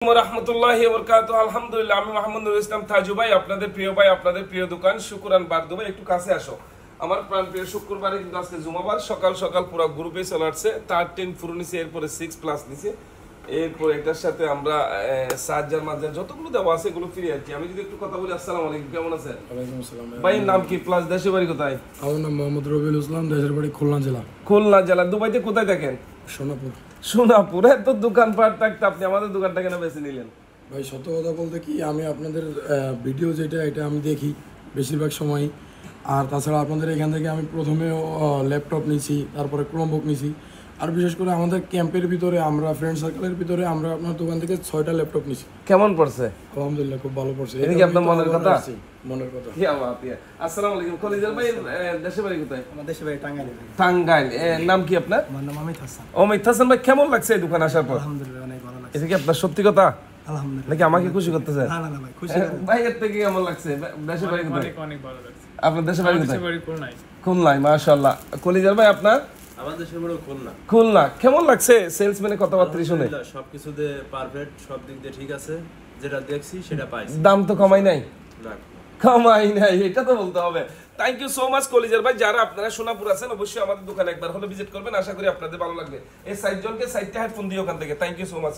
রহমতুল্লাহি ওয়া বারাকাতুহু। আলহামদুলিল্লাহ, আমি মোহাম্মদ নুরুল ইসলাম তাজু ভাই, আপনাদের প্রিয় ভাই, আপনাদের প্রিয় দোকান শুকুরান বারদু ভাই। একটু কাছে আসো। আমার প্রাণ প্রিয় শুক্রবারে কিন্তু আজকে জুমাবার সকাল সকাল পুরো গ্রুপে চলে আসছে। 13 প্রো নিছে, এরপরে 6 প্লাস নিছে, এরপর এটার সাথে আমরা চার্জার মার্জার যতগুলো দেওয়া আছে এগুলো ফ্রি আর কি। আমি যদি একটু কথা বলি, আসসালামু আলাইকুম, কেমন আছেন? ওয়ালাইকুম আসসালাম। ভাই নাম কি, প্লাস দেশের বাড়ি কোথায়? আমার নাম মোহাম্মদ রবিউল ইসলাম, দেশের বাড়ি খুলনা জেলা। খুলনা জেলা। দুবাইতে কোথায় থাকেন? সোনাপুর। সোনাপুরে তো দোকানপাট থাকতে আপনি আমাদের দোকানটা কেন বেছে নিলেন? ভাই সত্য কথা বলতে কি, আমি আপনাদের ভিডিও এটা আমি দেখি বেশিরভাগ সময়। আর তাছাড়া আপনাদের এখান থেকে আমি প্রথমে ল্যাপটপ নিছি, তারপরে ক্রোমবুক নিছি। আর বিশেষ করে আমাদের ক্যাম্পের ভিতরে, আমরা ফ্রেন্ড সার্কেলের ভিতরে আমরা আপনার দোকান থেকে 6টা ল্যাপটপ নিছি। কেমন পড়ছে? আলহামদুলিল্লাহ, খুব ভালো পড়ছে। এটা কি আপনার মনের কথা? মনের কথা। কি বাত ইয়া। আসসালামু আলাইকুম খলিজুল ভাই, দেশের বাড়ি কোথায়? আমার দেশের বাড়ি টাঙ্গাইল। টাঙ্গাইল। নাম কি আপনার? আমার নাম অমিত হাসান। অমিত হাসান ভাই, কেমন লাগছে এই দোকান আসার পর? আলহামদুলিল্লাহ, অনেক ভালো লাগছে। এটা কি আপনার সত্যি কথা আলহামদুলিল্লাহ। নাকি আমাকে খুশি করতেছে? না না না ভাই, খুশি ভাই এর থেকে কেমন লাগছে? দেশের বাড়ি কোথায়? অনেক অনেক ভালো লাগছে। আপনার দেশের বাড়ি কোথায়? দেশের বাড়ি খুলনায়। খুলনায়, মাশাআল্লাহ। খলিজুল ভাই আপনার? আমার দেশের বড় খুলনা। খুলনা। কেমন লাগছে সেলসম্যানের কথাবার্তা শুনে? সবকিছুতে পারফেক্ট, সব দিক দিয়ে ঠিক আছে, যেটা দেখছি সেটা পাইছি। দাম তো কমাই নাই? না, কমাই নাই, এটা তো বলতে হবে। থ্যাংক ইউ সো মাচ কলিজার ভাই। যারা আপনারা সোনাপুর আছেন অবশ্যই আমাদের দোকানে একবার হলে ভিজিট করবেন, আশা করি আপনাদের ভালো লাগবে। এই 60 জনকে 60টা হেডফোন দিয়ে ওখান থেকে। Thank you so much.